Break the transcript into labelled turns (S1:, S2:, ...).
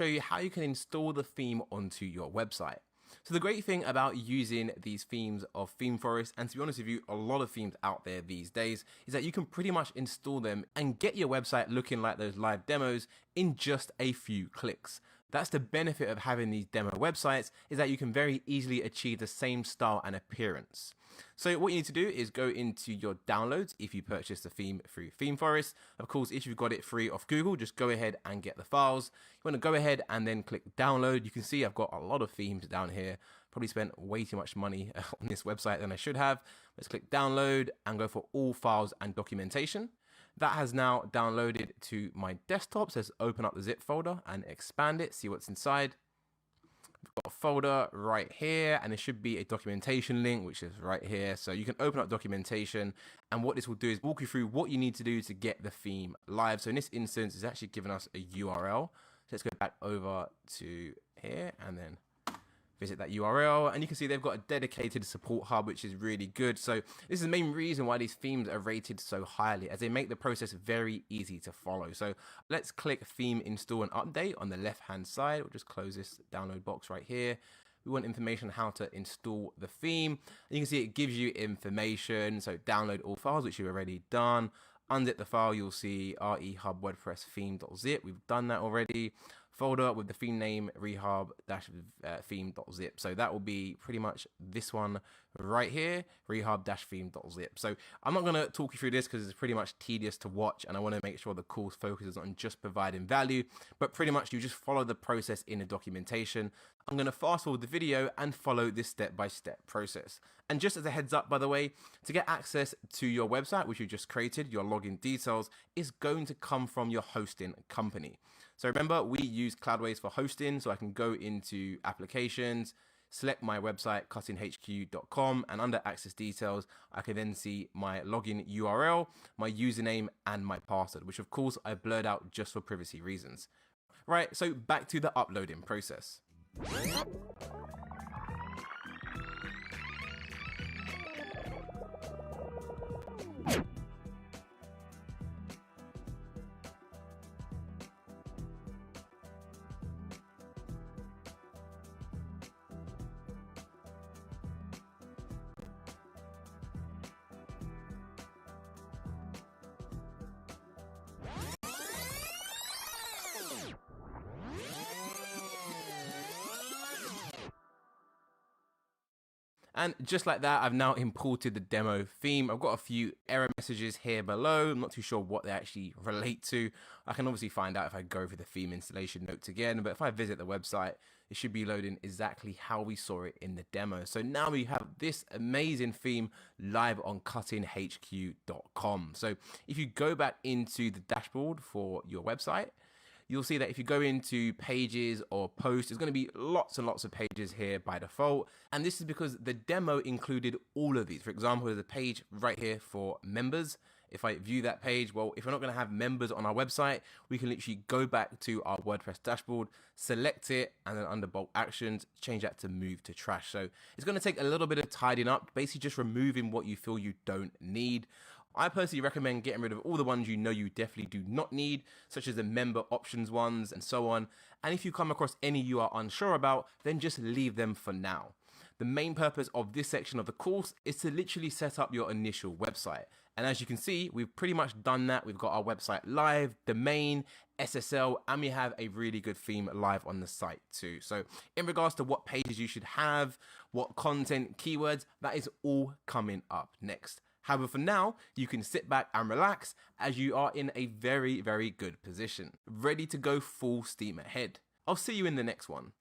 S1: show you how you can install the theme onto your website. So the great thing about using these themes of ThemeForest, and to be honest with you, a lot of themes out there these days, is that you can pretty much install them and get your website looking like those live demos in just a few clicks. That's the benefit of having these demo websites, is that you can very easily achieve the same style and appearance. So what you need to do is go into your downloads if you purchase the theme through ThemeForest. Of course, if you've got it free off Google, just go ahead and get the files. You want to go ahead and then click download. You can see I've got a lot of themes down here. Probably spent way too much money on this website than I should have. Let's click download and go for all files and documentation. That has now downloaded to my desktop. So let's open up the zip folder and expand it, see what's inside. We've got a folder right here, and there should be a documentation link, which is right here. So you can open up documentation, and what this will do is walk you through what you need to do to get the theme live. So in this instance, it's actually given us a URL. So let's go back over to here and then visit that URL, and you can see they've got a dedicated support hub, which is really good. So this is the main reason why these themes are rated so highly, as they make the process very easy to follow. So let's click theme install and update on the left hand side. We'll just close this download box right here. We want information on how to install the theme, and you can see it gives you information. So download all files, which you've already done. Unzip the file, you'll see rehub WordPress theme.zip. We've done that already. Folder with the theme name rehub-theme.zip. So that will be pretty much this one right here, rehub-theme.zip. So I'm not going to talk you through this because it's pretty much tedious to watch, and I want to make sure the course focuses on just providing value, but pretty much you just follow the process in the documentation. I'm going to fast forward the video and follow this step-by-step process. And just as a heads up, by the way, to get access to your website, which you just created, your login details is going to come from your hosting company. So remember, we use Cloudways for hosting, so I can go into applications, select my website, cuttinghq.com, and under access details, I can then see my login URL, my username, and my password, which of course I blurred out just for privacy reasons. Right, so back to the uploading process. And just like that, I've now imported the demo theme. I've got a few error messages here below. I'm not too sure what they actually relate to. I can obviously find out if I go over the theme installation notes again, but if I visit the website, it should be loading exactly how we saw it in the demo. So now we have this amazing theme live on cuttinghq.com. So if you go back into the dashboard for your website, you'll see that if you go into pages or posts, there's going to be lots and lots of pages here by default. And this is because the demo included all of these. For example, there's a page right here for members. If I view that page, well, if we're not going to have members on our website, we can literally go back to our WordPress dashboard, select it, and then under bulk actions, change that to move to trash. So it's going to take a little bit of tidying up, basically just removing what you feel you don't need. I personally recommend getting rid of all the ones you know you definitely do not need, such as the member options ones and so on. And if you come across any you are unsure about, then just leave them for now. The main purpose of this section of the course is to literally set up your initial website. And as you can see, we've pretty much done that. We've got our website live, domain, SSL, and we have a really good theme live on the site too. So in regards to what pages you should have, what content, keywords, that is all coming up next. However, for now, you can sit back and relax as you are in a very, very good position, ready to go full steam ahead. I'll see you in the next one.